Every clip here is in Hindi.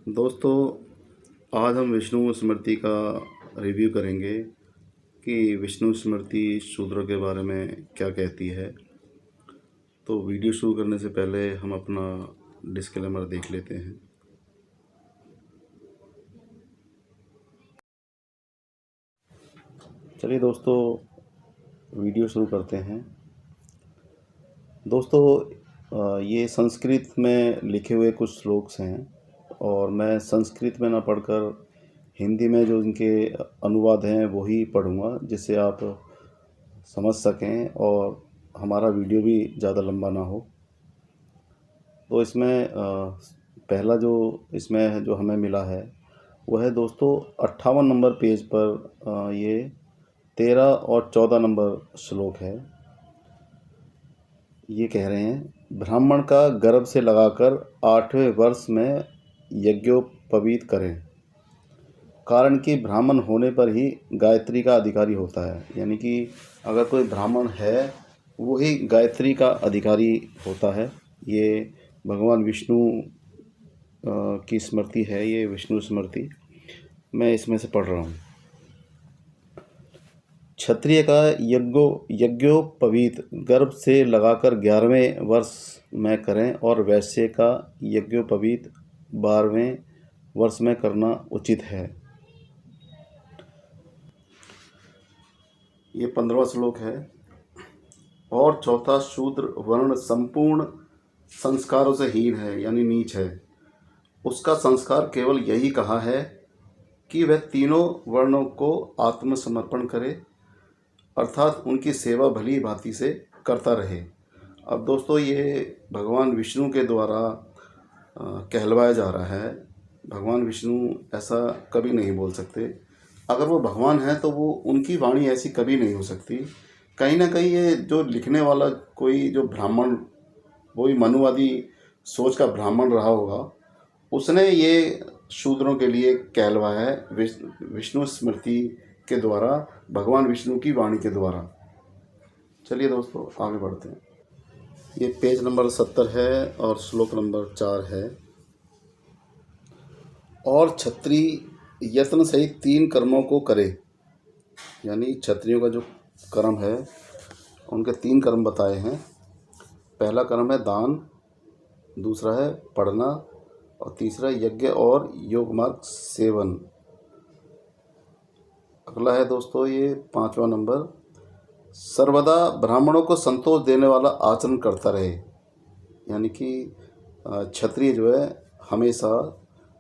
दोस्तों, आज हम विष्णु स्मृति का रिव्यू करेंगे कि विष्णु स्मृति शूद्रों के बारे में क्या कहती है। तो वीडियो शुरू करने से पहले हम अपना डिस्क्लेमर देख लेते हैं। चलिए दोस्तों, वीडियो शुरू करते हैं। दोस्तों, ये संस्कृत में लिखे हुए कुछ श्लोक्स हैं और मैं संस्कृत में ना पढ़कर हिंदी में जो इनके अनुवाद हैं वही पढ़ूँगा, जिससे आप समझ सकें और हमारा वीडियो भी ज़्यादा लंबा ना हो। तो इसमें पहला जो इसमें जो हमें मिला है वह है दोस्तों 58 नंबर पेज पर ये 13 और 14 नंबर श्लोक है। ये कह रहे हैं, ब्राह्मण का गर्भ से लगाकर 8वें वर्ष में यज्ञोपवीत करें, कारण कि ब्राह्मण होने पर ही गायत्री का अधिकारी होता है। यानी कि अगर कोई ब्राह्मण है वही गायत्री का अधिकारी होता है। ये भगवान विष्णु की स्मृति है, ये विष्णु स्मृति मैं इसमें से पढ़ रहा हूँ। क्षत्रिय का यज्ञोपवीत गर्भ से लगाकर 11वें वर्ष में करें और वैश्य का यज्ञोपवीत 12वें वर्ष में करना उचित है। ये 15वां श्लोक है। और चौथा, शूद्र वर्ण संपूर्ण संस्कारों से हीन है, यानी नीच है। उसका संस्कार केवल यही कहा है कि वह तीनों वर्णों को आत्मसमर्पण करे, अर्थात उनकी सेवा भली भांति से करता रहे। अब दोस्तों, ये भगवान विष्णु के द्वारा कहलवाया जा रहा है। भगवान विष्णु ऐसा कभी नहीं बोल सकते। अगर वो भगवान है तो वो उनकी वाणी ऐसी कभी नहीं हो सकती। कहीं ना कहीं ये जो लिखने वाला कोई जो ब्राह्मण, वही मनुवादी सोच का ब्राह्मण रहा होगा, उसने ये शूद्रों के लिए कहलवाया है विष्णु स्मृति के द्वारा, भगवान विष्णु की वाणी के द्वारा। चलिए दोस्तों, आगे बढ़ते हैं। ये पेज नंबर 70 है और श्लोक नंबर 4 है। और क्षत्रिय यत्न सहित 3 कर्मों को करे, यानी क्षत्रियों का जो कर्म है उनके 3 कर्म बताए हैं। पहला कर्म है दान, दूसरा है पढ़ना और तीसरा यज्ञ और योग मार्ग सेवन। अगला है दोस्तों ये 5वां नंबर, सर्वदा ब्राह्मणों को संतोष देने वाला आचरण करता रहे। यानी कि क्षत्रिय जो है हमेशा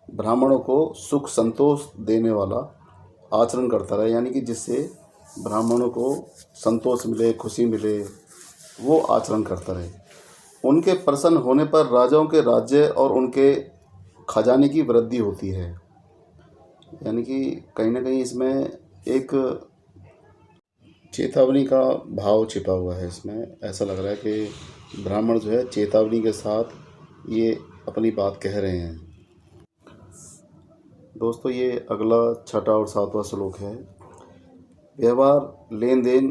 ब्राह्मणों को सुख संतोष देने वाला आचरण करता रहे, यानी कि जिससे ब्राह्मणों को संतोष मिले, खुशी मिले, वो आचरण करता रहे। उनके प्रसन्न होने पर राजाओं के राज्य और उनके खजाने की वृद्धि होती है। यानी कि कहीं ना कहीं इसमें एक चेतावनी का भाव छिपा हुआ है। इसमें ऐसा लग रहा है कि ब्राह्मण जो है चेतावनी के साथ ये अपनी बात कह रहे हैं। दोस्तों, ये अगला 6वां और 7वां श्लोक है। व्यवहार, लेन देन,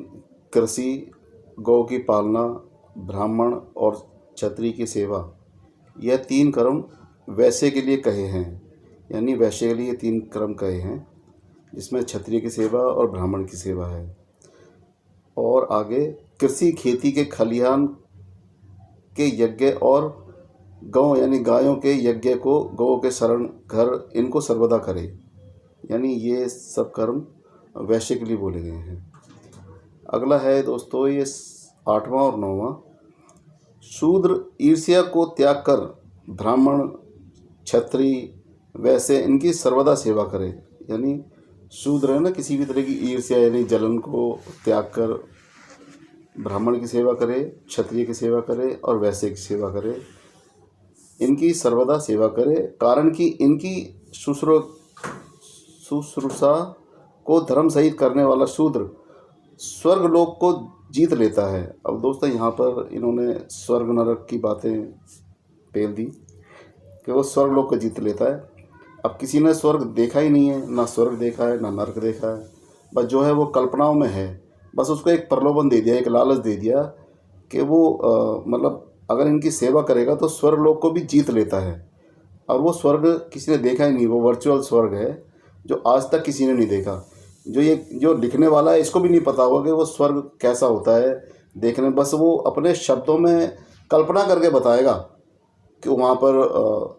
कृषि, गौ की पालना, ब्राह्मण और क्षत्रिय की सेवा, यह 3 कर्म वैश्य के लिए कहे हैं। यानी वैश्य के लिए 3 कर्म कहे हैं, जिसमें क्षत्रिय की सेवा और ब्राह्मण की सेवा है। और आगे, कृषि, खेती के खलिहान के यज्ञ और गौ यानी गायों के यज्ञ को, गौ के शरण घर, इनको सर्वदा करे। यानी ये सब कर्म वैश्य के लिए बोले गए हैं। अगला है दोस्तों ये 8वां और 9वां, शूद्र ईर्ष्या को त्याग कर ब्राह्मण, क्षत्रिय, वैश्य इनकी सर्वदा सेवा करे। यानी शूद्र है ना, किसी भी तरह की ईर्ष्या यानी जलन को त्याग कर ब्राह्मण की सेवा करे, क्षत्रिय की सेवा करे और वैश्य की सेवा करे, इनकी सर्वदा सेवा करे, कारण कि इनकी शुश्रूषा को धर्म सहित करने वाला शूद्र स्वर्गलोक को जीत लेता है। अब दोस्तों, यहाँ पर इन्होंने स्वर्ग नरक की बातें पेल दी कि वो स्वर्गलोक को जीत लेता है। अब किसी ने स्वर्ग देखा ही नहीं है, ना स्वर्ग देखा है ना नरक देखा है, बस जो है वो कल्पनाओं में है। बस उसको एक प्रलोभन दे दिया, एक लालच दे दिया कि वो मतलब अगर इनकी सेवा करेगा तो स्वर्गलोक को भी जीत लेता है। और वो स्वर्ग किसी ने देखा ही नहीं, वो वर्चुअल स्वर्ग है जो आज तक किसी ने नहीं देखा। जो लिखने वाला है इसको भी नहीं पता होगा कि वो स्वर्ग कैसा होता है देखने, बस वो अपने शब्दों में कल्पना करके बताएगा कि वहाँ पर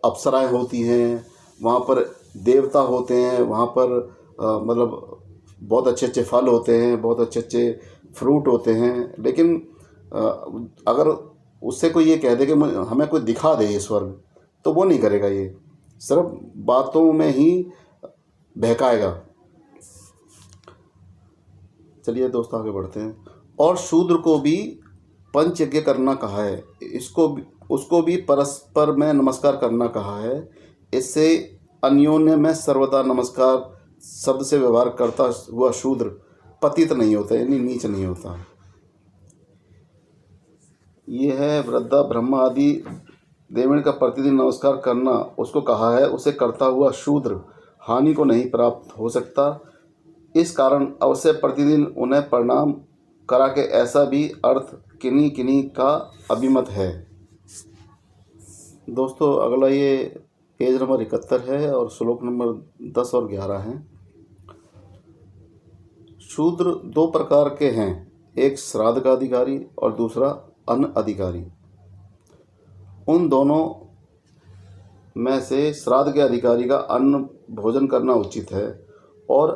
अप्सराएं होती हैं, वहाँ पर देवता होते हैं, वहाँ पर मतलब बहुत अच्छे अच्छे फल होते हैं, बहुत अच्छे अच्छे फ्रूट होते हैं। लेकिन अ, अगर उससे कोई ये कह दे कि हमें कोई दिखा दे ये स्वर्ग, तो वो नहीं करेगा, ये सिर्फ बातों में ही बहकाएगा। चलिए दोस्तों आगे बढ़ते हैं। और शूद्र को भी पंच यज्ञ करना कहा है, उसको भी परस्पर में नमस्कार करना कहा है। इससे अन्योन्य में सर्वदा नमस्कार शब्द से व्यवहार करता हुआ शूद्र पतित नहीं होता, यानी नीच नहीं होता। ये है वृद्धा ब्रह्मा आदि देवण का प्रतिदिन नमस्कार करना उसको कहा है, उसे करता हुआ शूद्र हानि को नहीं प्राप्त हो सकता। इस कारण अवश्य प्रतिदिन उन्हें प्रणाम करा के, ऐसा भी अर्थ किन्हीं किन्हीं का अभिमत है। दोस्तों अगला ये पेज नंबर 71 है और श्लोक नंबर 10 और 11 हैं। शूद्र दो प्रकार के हैं, एक श्राद्ध का अधिकारी और दूसरा अन्न अधिकारी। उन दोनों में से श्राद्ध के अधिकारी का अन्न भोजन करना उचित है और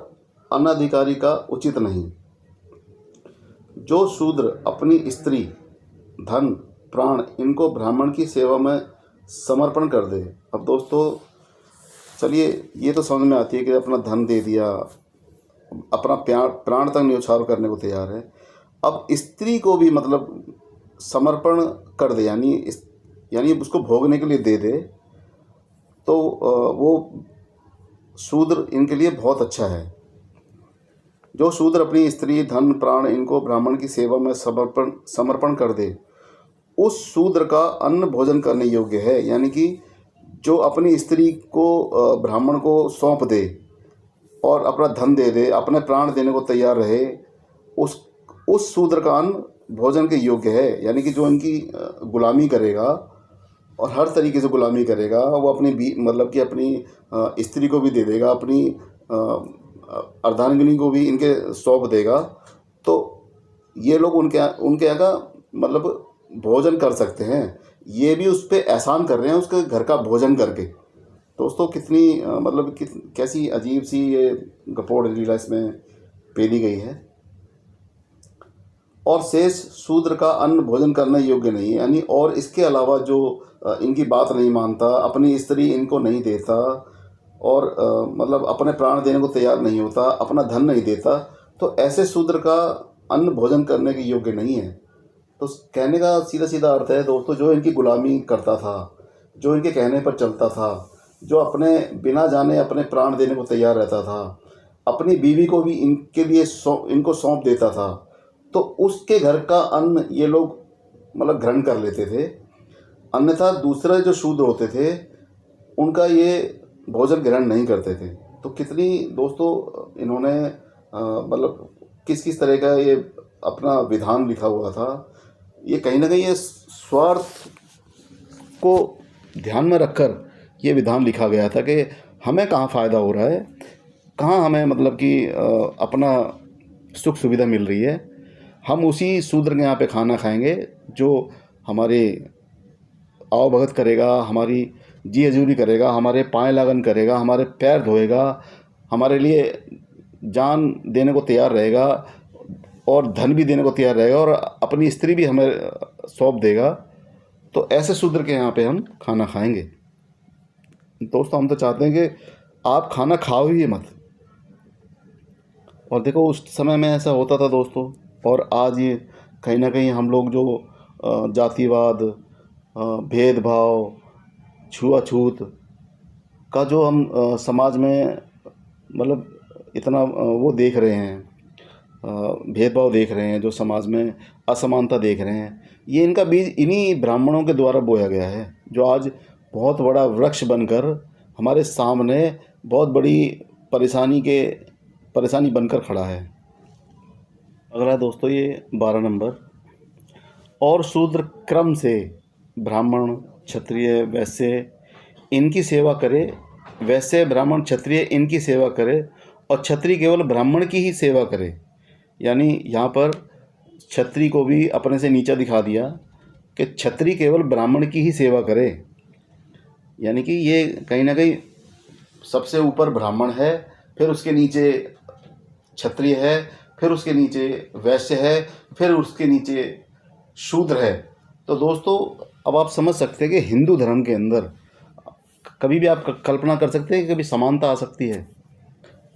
अन्न अधिकारी का उचित नहीं। जो शूद्र अपनी स्त्री, धन, प्राण इनको ब्राह्मण की सेवा में समर्पण कर दे। अब दोस्तों चलिए ये तो समझ में आती है कि अपना धन दे दिया, अपना प्राण तक न्यौछावर करने को तैयार है। अब स्त्री को भी मतलब समर्पण कर दे, यानी उसको भोगने के लिए दे दे, तो वो शूद्र इनके लिए बहुत अच्छा है। जो शूद्र अपनी स्त्री, धन, प्राण इनको ब्राह्मण की सेवा में समर्पण कर दे, उस शूद्र का अन्न भोजन करने योग्य है। यानी कि जो अपनी स्त्री को ब्राह्मण को सौंप दे और अपना धन दे दे, अपने प्राण देने को तैयार रहे, उस शूद्र का अन्न भोजन के योग्य है। यानी कि जो इनकी गुलामी करेगा और हर तरीके से गुलामी करेगा, वो अपनी स्त्री को भी दे देगा, अपनी अर्धांगिनी को भी इनके सौंप देगा, तो ये लोग उनके यहाँ का मतलब भोजन कर सकते हैं। ये भी उस पर एहसान कर रहे हैं उसके घर का भोजन करके। दोस्तों कितनी कैसी अजीब सी ये गपोड़ लीला इसमें पेली गई है। और शेष शूद्र का अन्न भोजन करना योग्य नहीं, यानी और इसके अलावा जो इनकी बात नहीं मानता, अपनी स्त्री इनको नहीं देता और अपने प्राण देने को तैयार नहीं होता, अपना धन नहीं देता, तो ऐसे शूद्र का अन्न भोजन करने के योग्य नहीं है। तो कहने का सीधा सीधा अर्थ है दोस्तों, जो इनकी गुलामी करता था, जो इनके कहने पर चलता था, जो अपने बिना जाने अपने प्राण देने को तैयार रहता था, अपनी बीवी को भी इनके लिए इनको सौंप देता था, तो उसके घर का अन्न ये लोग ग्रहण कर लेते थे। अन्यथा दूसरे जो शूद्र होते थे उनका ये भोजन ग्रहण नहीं करते थे। तो कितनी दोस्तों इन्होंने किस किस तरह का ये अपना विधान लिखा हुआ था। ये कहीं ना कहीं ये स्वार्थ को ध्यान में रखकर ये विधान लिखा गया था कि हमें कहाँ फ़ायदा हो रहा है, कहाँ हमें अपना सुख सुविधा मिल रही है, हम उसी शूद्र के यहाँ पे खाना खाएंगे जो हमारे आवभगत करेगा, हमारी जी हजूरी करेगा, हमारे पाँव लागन करेगा, हमारे पैर धोएगा, हमारे लिए जान देने को तैयार रहेगा और धन भी देने को तैयार रहेगा और अपनी स्त्री भी हमें सौंप देगा। तो ऐसे शूद्र के यहाँ पे हम खाना खाएंगे। दोस्तों हम तो चाहते हैं कि आप खाना खाओ ही मत। और देखो उस समय में ऐसा होता था दोस्तों, और आज ये कहीं ना कहीं हम लोग जो जातिवाद, भेदभाव, छुआछूत का जो हम समाज में इतना वो देख रहे हैं, भेदभाव देख रहे हैं, जो समाज में असमानता देख रहे हैं, ये इनका बीज इन्हीं ब्राह्मणों के द्वारा बोया गया है, जो आज बहुत बड़ा वृक्ष बनकर हमारे सामने बहुत बड़ी परेशानी बनकर खड़ा है। अगला दोस्तों ये 12 नंबर। और शूद्र क्रम से ब्राह्मण, क्षत्रिय, वैश्य इनकी सेवा करे, वैश्य ब्राह्मण क्षत्रिय इनकी सेवा करे, और क्षत्रिय केवल ब्राह्मण की ही सेवा करे। यानी यहाँ पर क्षत्रिय को भी अपने से नीचा दिखा दिया कि क्षत्रिय केवल ब्राह्मण की ही सेवा करे। यानी कि ये कहीं ना कहीं सबसे ऊपर ब्राह्मण है, फिर उसके नीचे क्षत्रिय है, फिर उसके नीचे वैश्य है, फिर उसके नीचे शूद्र है। तो दोस्तों अब आप समझ सकते हैं कि हिंदू धर्म के अंदर कभी भी आप कल्पना कर सकते हैं कि कभी समानता आ सकती है,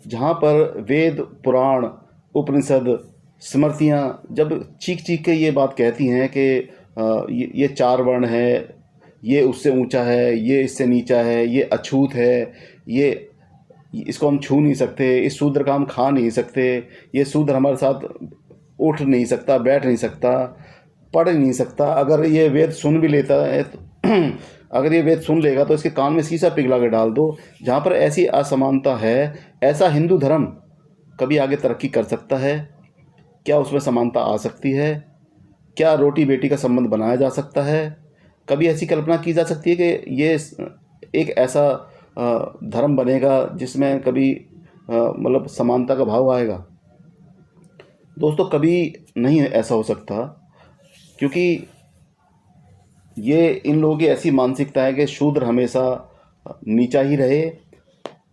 जहाँ पर वेद पुराण उपनिषद स्मृतियाँ जब चीख चीख के ये बात कहती हैं कि ये चार वर्ण है, ये उससे ऊंचा है, ये इससे नीचा है, ये अछूत है, ये इसको हम छू नहीं सकते, इस शूद्र का हम खा नहीं सकते, ये शूद्र हमारे साथ उठ नहीं सकता, बैठ नहीं सकता, पढ़ नहीं सकता। अगर ये वेद सुन भी लेता है तो अगर ये वेद सुन लेगा तो इसके कान में शीशा पिघला के डाल दो। जहाँ पर ऐसी असमानता है, ऐसा हिंदू धर्म कभी आगे तरक्की कर सकता है? क्या उसमें समानता आ सकती है? क्या रोटी बेटी का संबंध बनाया जा सकता है? कभी ऐसी कल्पना की जा सकती है कि ये एक ऐसा धर्म बनेगा जिसमें कभी मतलब समानता का भाव आएगा? दोस्तों कभी नहीं ऐसा हो सकता, क्योंकि ये इन लोगों की ऐसी मानसिकता है कि शूद्र हमेशा नीचा ही रहे,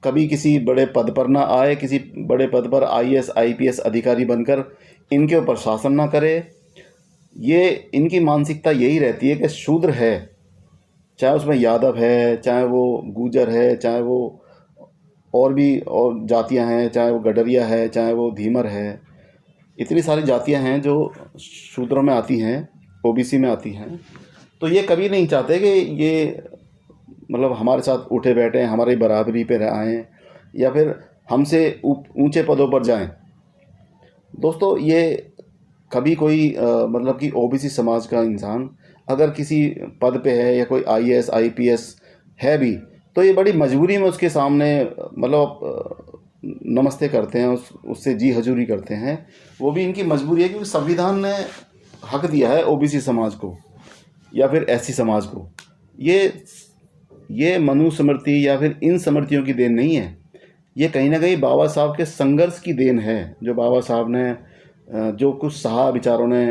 कभी किसी बड़े पद पर ना आए, किसी बड़े पद पर आईएएस आईपीएस अधिकारी बनकर इनके ऊपर शासन ना करे। ये इनकी मानसिकता यही रहती है कि शूद्र है, चाहे उसमें यादव है, चाहे वो गुजर है, चाहे वो और भी और जातियां हैं, चाहे वो गडरिया है, चाहे वो धीमर है, इतनी सारी जातियां हैं जो शूद्रों में आती हैं, ओबीसी में आती हैं। तो ये कभी नहीं चाहते कि ये मतलब हमारे साथ उठे बैठें, हमारी बराबरी पे आएँ या फिर हमसे ऊंचे पदों पर जाएं। दोस्तों ये कभी कोई मतलब कि ओबीसी समाज का इंसान अगर किसी पद पे है या कोई आईएएस आईपीएस है भी, तो ये बड़ी मजबूरी में उसके सामने मतलब नमस्ते करते हैं, उससे जी हजूरी करते हैं। वो भी इनकी मजबूरी है, क्योंकि संविधान ने हक दिया है ओबीसी समाज को या फिर एससी समाज को। ये मनुस्मृति या फिर इन स्मृतियों की देन नहीं है, ये कहीं ना कहीं बाबा साहब के संघर्ष की देन है। जो बाबा साहब ने जो कुछ सहा, विचारों ने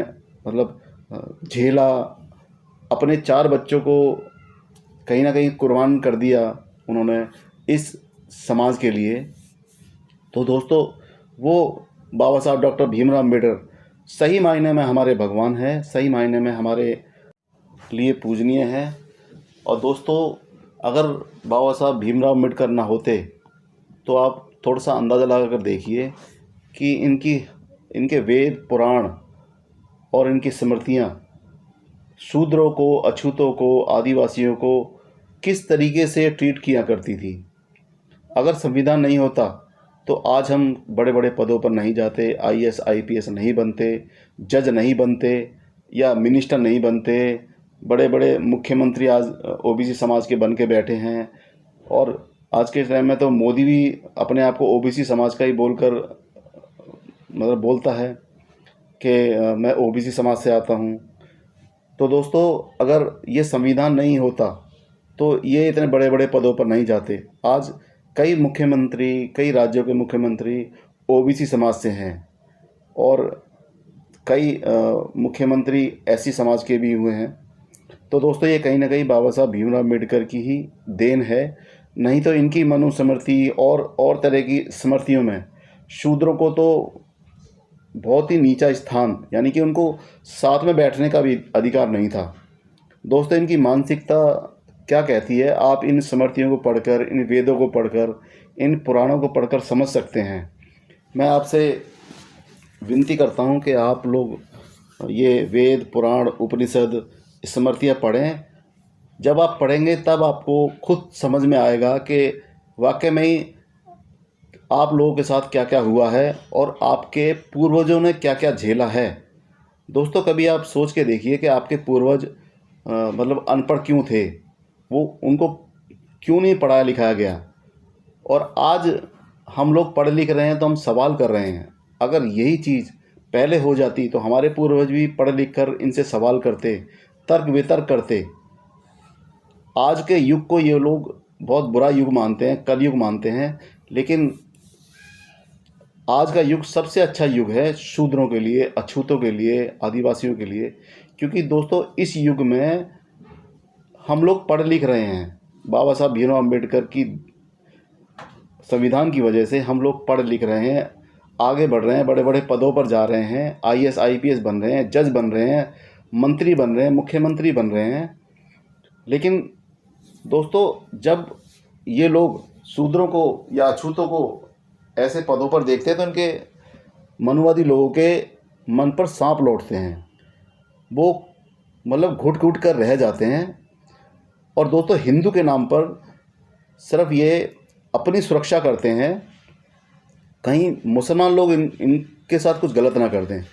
मतलब झेला, अपने 4 बच्चों को कहीं ना कहीं कुर्बान कर दिया उन्होंने इस समाज के लिए। तो दोस्तों वो बाबा साहब डॉक्टर भीमराव अम्बेडकर सही मायने में हमारे भगवान हैं, सही मायने में हमारे लिए पूजनीय हैं। और दोस्तों अगर बाबा साहब भीमराव अम्बेडकर ना होते तो आप थोड़ा सा अंदाज़ा लगा कर देखिए कि इनके वेद पुराण और इनकी स्मृतियाँ शूद्रों को, अछूतों को, आदिवासियों को किस तरीके से ट्रीट किया करती थी। अगर संविधान नहीं होता तो आज हम बड़े बड़े पदों पर नहीं जाते, आईएएस आईपीएस नहीं बनते, जज नहीं बनते या मिनिस्टर नहीं बनते। बड़े बड़े मुख्यमंत्री आज ओबीसी समाज के बन के बैठे हैं, और आज के टाइम में तो मोदी भी अपने आप को ओबीसी समाज का ही बोलकर मतलब बोलता है कि मैं ओबीसी समाज से आता हूँ। तो दोस्तों अगर ये संविधान नहीं होता तो ये इतने बड़े बड़े पदों पर नहीं जाते। आज कई मुख्यमंत्री, कई राज्यों के मुख्यमंत्री ओबीसी समाज से हैं, और कई मुख्यमंत्री एससी समाज के भी हुए हैं। तो दोस्तों ये कहीं ना कहीं बाबा साहब भीमराव अम्बेडकर की ही देन है। नहीं तो इनकी मनुस्मृति और तरह की स्मृतियों में शूद्रों को तो बहुत ही नीचा स्थान, यानी कि उनको साथ में बैठने का भी अधिकार नहीं था। दोस्तों इनकी मानसिकता क्या कहती है, आप इन स्मृतियों को पढ़कर, इन वेदों को पढ़कर, इन पुराणों को पढ़कर समझ सकते हैं। मैं आपसे विनती करता हूं कि आप लोग ये वेद पुराण उपनिषद स्मृतियाँ पढ़ें। जब आप पढ़ेंगे तब आपको खुद समझ में आएगा कि वाकई में ही आप लोगों के साथ क्या क्या हुआ है और आपके पूर्वजों ने क्या क्या झेला है। दोस्तों कभी आप सोच के देखिए कि आपके पूर्वज मतलब अनपढ़ क्यों थे, वो उनको क्यों नहीं पढ़ाया लिखाया गया, और आज हम लोग पढ़ लिख रहे हैं तो हम सवाल कर रहे हैं। अगर यही चीज़ पहले हो जाती तो हमारे पूर्वज भी पढ़ लिख कर इनसे सवाल करते, तर्क वितर्क करते। आज के युग को ये लोग बहुत बुरा युग मानते हैं, कलयुग मानते हैं, लेकिन आज का युग सबसे अच्छा युग है शूद्रों के लिए, अछूतों के लिए, आदिवासियों के लिए। क्योंकि दोस्तों इस युग में हम लोग पढ़ लिख रहे हैं। बाबा साहब भीमराव अम्बेडकर की संविधान की वजह से हम लोग पढ़ लिख रहे हैं, आगे बढ़ रहे हैं, बड़े बड़े पदों पर जा रहे हैं, आईएएस आईपीएस बन रहे हैं, जज बन रहे हैं, मंत्री बन रहे हैं, मुख्यमंत्री बन रहे हैं। लेकिन दोस्तों जब ये लोग शूद्रों को या अछूतों को ऐसे पदों पर देखते हैं तो इनके मनुवादी लोगों के मन पर सांप लौटते हैं। वो मतलब घुट घुट कर रह जाते हैं। और दोस्तों हिंदू के नाम पर सिर्फ ये अपनी सुरक्षा करते हैं, कहीं मुसलमान लोग इनके साथ कुछ गलत ना कर दें।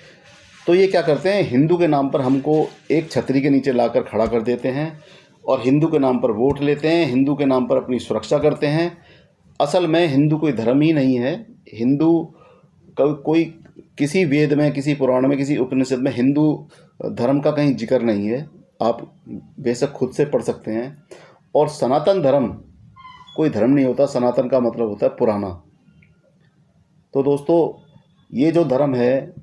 तो ये क्या करते हैं, हिंदू के नाम पर हमको एक छतरी के नीचे लाकर खड़ा कर देते हैं और हिंदू के नाम पर वोट लेते हैं, हिंदू के नाम पर अपनी सुरक्षा करते हैं। असल में हिंदू कोई धर्म ही नहीं है। हिंदू कोई किसी वेद में, किसी पुराण में, किसी उपनिषद में हिंदू धर्म का कहीं जिक्र नहीं है। आप बेशक खुद से पढ़ सकते हैं। और सनातन धर्म कोई धर्म नहीं होता, सनातन का मतलब होता है पुराना। तो दोस्तों ये जो धर्म है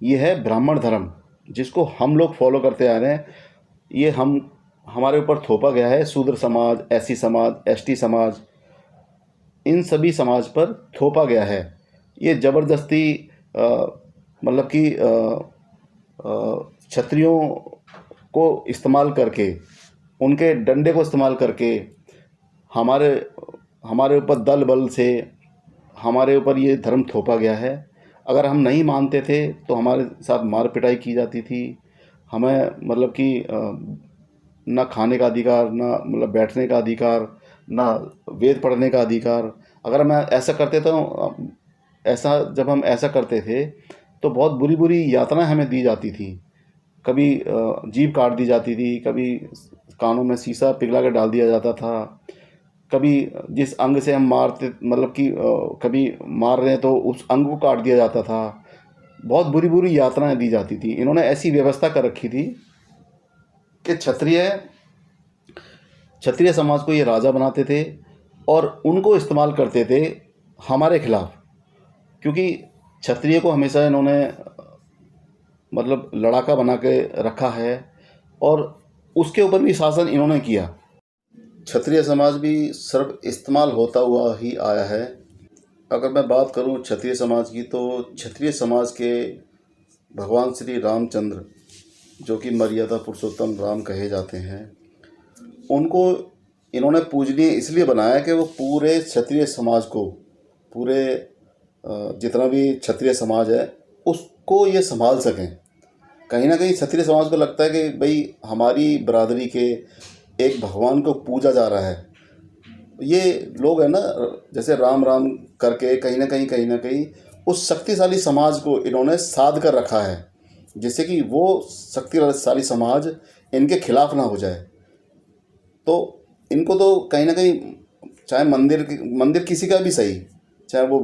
ये है ब्राह्मण धर्म, जिसको हम लोग फॉलो करते आ रहे हैं। ये हमारे ऊपर थोपा गया है। शूद्र समाज, एससी समाज, एसटी समाज, इन सभी समाज पर थोपा गया है। ये ज़बरदस्ती मतलब कि क्षत्रियों को इस्तेमाल करके, उनके डंडे को इस्तेमाल करके हमारे ऊपर दल बल से हमारे ऊपर ये धर्म थोपा गया है। अगर हम नहीं मानते थे तो हमारे साथ मार पिटाई की जाती थी। हमें मतलब कि ना खाने का अधिकार, ना मतलब बैठने का अधिकार, ना वेद पढ़ने का अधिकार। अगर हम ऐसा करते जब हम ऐसा करते थे तो बहुत बुरी बुरी यातनाएं हमें दी जाती थी। कभी जीभ काट दी जाती थी, कभी कानों में शीशा पिघला कर डाल दिया जाता था, कभी जिस अंग से हम मारते मतलब कि कभी मार रहे हैं तो उस अंग को काट दिया जाता था। बहुत बुरी बुरी यातनाएं दी जाती थी। इन्होंने ऐसी व्यवस्था कर रखी थी कि क्षत्रिय समाज को ये राजा बनाते थे और उनको इस्तेमाल करते थे हमारे खिलाफ। क्योंकि क्षत्रिय को हमेशा इन्होंने मतलब लड़ाका बना के रखा है और उसके ऊपर भी शासन इन्होंने किया। क्षत्रिय समाज भी सिर्फ इस्तेमाल होता हुआ ही आया है। अगर मैं बात करूं क्षत्रिय समाज की, तो क्षत्रिय समाज के भगवान श्री रामचंद्र, जो कि मर्यादा पुरुषोत्तम राम कहे जाते हैं, उनको इन्होंने पूजनीय इसलिए बनाया कि वो पूरे क्षत्रिय समाज को, पूरे जितना भी क्षत्रिय समाज है उसको ये संभाल सकें। कहीं ना कहीं क्षत्रिय समाज को लगता है कि भाई हमारी बरादरी के एक भगवान को पूजा जा रहा है। ये लोग है ना, जैसे राम राम करके कहीं ना कहीं उस शक्तिशाली समाज को इन्होंने साध कर रखा है, जिससे कि वो शक्तिशाली समाज इनके खिलाफ ना हो जाए। तो इनको तो कहीं ना कहीं, चाहे मंदिर किसी का भी सही, चाहे वो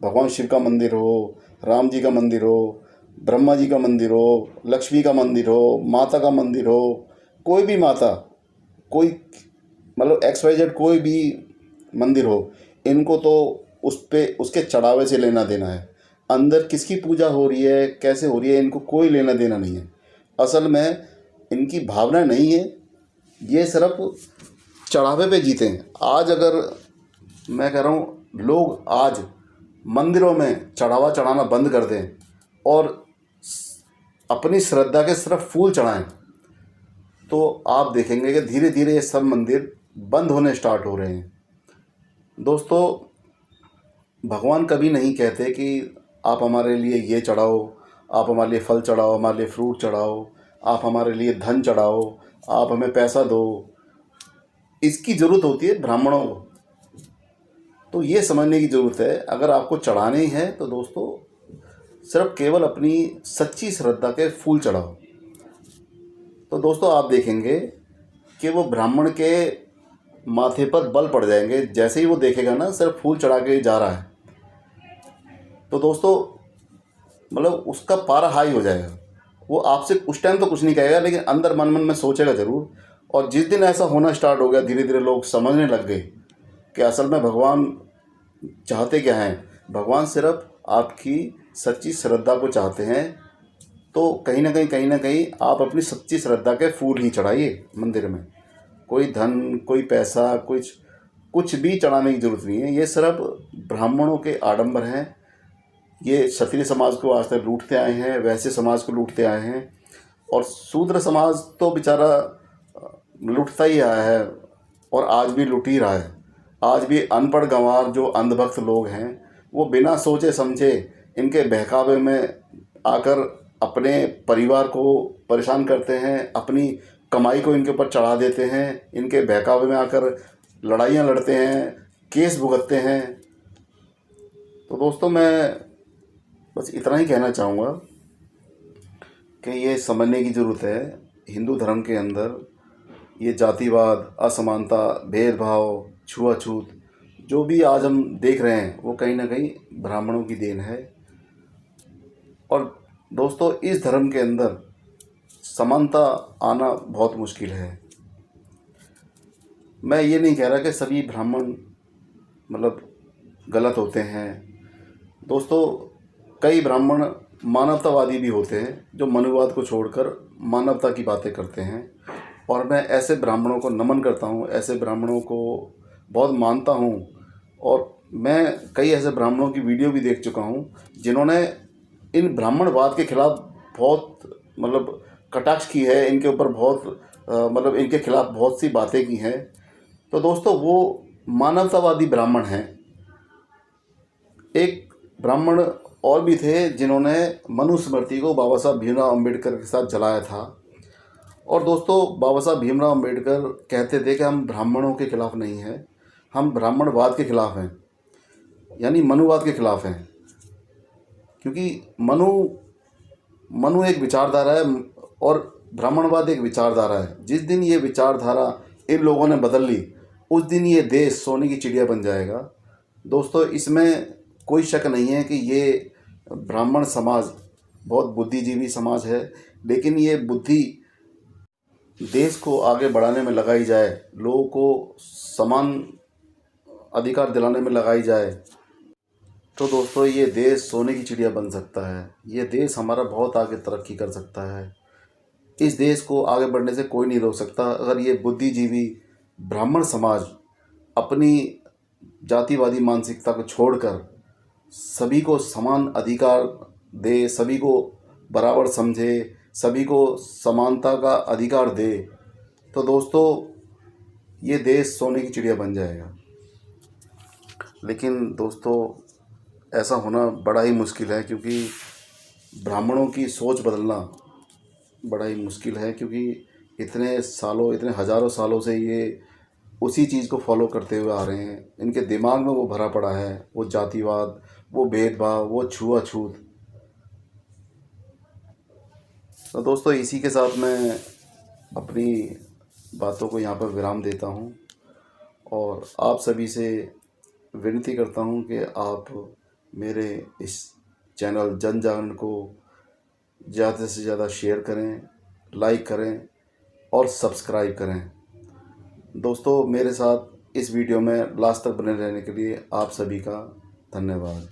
भगवान शिव का मंदिर हो, राम जी का मंदिर हो, ब्रह्मा जी का मंदिर हो, लक्ष्मी का मंदिर हो, माता का मंदिर हो, कोई भी माता, कोई मतलब XYZ कोई भी मंदिर हो, इनको तो उसके चढ़ावे से लेना देना है। अंदर किसकी पूजा हो रही है, कैसे हो रही है, इनको कोई लेना देना नहीं है। असल में इनकी भावना नहीं है, ये सिर्फ चढ़ावे पे जीते हैं। आज अगर मैं कह रहा हूँ लोग आज मंदिरों में चढ़ावा चढ़ाना बंद कर दें और अपनी श्रद्धा के सिर्फ फूल चढ़ाएं, तो आप देखेंगे कि धीरे धीरे ये सब मंदिर बंद होने स्टार्ट हो रहे हैं। दोस्तों भगवान कभी नहीं कहते कि आप हमारे लिए ये चढ़ाओ, आप हमारे लिए फल चढ़ाओ, हमारे लिए फ्रूट चढ़ाओ, आप हमारे लिए धन चढ़ाओ, आप हमें पैसा दो। इसकी ज़रूरत होती है ब्राह्मणों को। तो ये समझने की ज़रूरत है, अगर आपको चढ़ाने ही है तो दोस्तों सिर्फ केवल अपनी सच्ची श्रद्धा के फूल चढ़ाओ। तो दोस्तों आप देखेंगे कि वो ब्राह्मण के माथे पर बल पड़ जाएंगे जैसे ही वो देखेगा ना सिर्फ फूल चढ़ा के जा रहा है। तो दोस्तों मतलब उसका पारा हाई हो जाएगा। वो आपसे उस टाइम तो कुछ नहीं कहेगा, लेकिन अंदर मन में सोचेगा ज़रूर, और जिस दिन ऐसा होना स्टार्ट हो गया, धीरे धीरे लोग समझने लग गए कि असल में भगवान चाहते क्या हैं। भगवान सिर्फ आपकी सच्ची श्रद्धा को चाहते हैं। तो कहीं ना कहीं आप अपनी सच्ची श्रद्धा के फूल ही चढ़ाइए मंदिर में। कोई धन, कोई पैसा, कुछ भी चढ़ाने की ज़रूरत नहीं है। ये सिर्फ ब्राह्मणों के आडंबर हैं। ये क्षत्रिय समाज को आज तक लूटते आए हैं, वैश्य समाज को लूटते आए हैं, और शूद्र समाज तो बेचारा लूटता ही आया है और आज भी लूट ही रहा है। आज भी अनपढ़ गंवार जो अंधभक्त लोग हैं वो बिना सोचे समझे इनके बहकावे में आकर अपने परिवार को परेशान करते हैं, अपनी कमाई को इनके ऊपर चढ़ा देते हैं, इनके बहकावे में आकर लड़ाइयाँ लड़ते हैं, केस भुगतते हैं। तो दोस्तों, मैं बस इतना ही कहना चाहूँगा कि ये समझने की ज़रूरत है हिंदू धर्म के अंदर ये जातिवाद, असमानता, भेदभाव, छुआछूत जो भी आज हम देख रहे हैं वो कहीं ना कहीं ब्राह्मणों की देन है। और दोस्तों, इस धर्म के अंदर समानता आना बहुत मुश्किल है। मैं ये नहीं कह रहा कि सभी ब्राह्मण मतलब गलत होते हैं। दोस्तों, कई ब्राह्मण मानवतावादी भी होते हैं जो मनुवाद को छोड़कर मानवता की बातें करते हैं, और मैं ऐसे ब्राह्मणों को नमन करता हूँ, ऐसे ब्राह्मणों को बहुत मानता हूँ। और मैं कई ऐसे ब्राह्मणों की वीडियो भी देख चुका हूँ जिन्होंने इन ब्राह्मणवाद के खिलाफ बहुत मतलब कटाक्ष की है, इनके ऊपर बहुत मतलब इनके खिलाफ बहुत सी बातें की हैं। तो दोस्तों, वो मानवतावादी ब्राह्मण हैं। एक ब्राह्मण और भी थे जिन्होंने मनुस्मृति को बाबा साहब भीमराव अम्बेडकर के साथ जलाया था। और दोस्तों, बाबा साहब भीमराव अम्बेडकर कहते थे कि हम ब्राह्मणों के खिलाफ नहीं हैं, हम ब्राह्मणवाद के खिलाफ हैं, यानी मनुवाद के खिलाफ हैं। क्योंकि मनु एक विचारधारा है और ब्राह्मणवाद एक विचारधारा है। जिस दिन ये विचारधारा इन लोगों ने बदल ली, उस दिन ये देश सोने की चिड़िया बन जाएगा। दोस्तों, इसमें कोई शक नहीं है कि ये ब्राह्मण समाज बहुत बुद्धिजीवी समाज है, लेकिन ये बुद्धि देश को आगे बढ़ाने में लगाई जाए, लोगों को समान अधिकार दिलाने में लगाई जाए, तो दोस्तों ये देश सोने की चिड़िया बन सकता है। ये देश हमारा बहुत आगे तरक्की कर सकता है। इस देश को आगे बढ़ने से कोई नहीं रोक सकता अगर ये बुद्धिजीवी ब्राह्मण समाज अपनी जातिवादी मानसिकता को छोड़कर सभी को समान अधिकार दे, सभी को बराबर समझे, सभी को समानता का अधिकार दे। तो दोस्तों, ये देश सोने की चिड़िया बन जाएगा। लेकिन दोस्तों, ऐसा होना बड़ा ही मुश्किल है, क्योंकि ब्राह्मणों की सोच बदलना बड़ा ही मुश्किल है। क्योंकि इतने हज़ारों सालों से ये उसी चीज़ को फॉलो करते हुए आ रहे हैं। इनके दिमाग में वो भरा पड़ा है, वो जातिवाद, वो भेदभाव, वो छुआछूत। तो दोस्तों, इसी के साथ मैं अपनी बातों को यहाँ पर विराम देता हूँ और आप सभी से विनती करता हूँ कि आप मेरे इस चैनल जन जागरण को ज़्यादा से ज़्यादा शेयर करें, लाइक करें और सब्सक्राइब करें। दोस्तों, मेरे साथ इस वीडियो में लास्ट तक बने रहने के लिए आप सभी का धन्यवाद।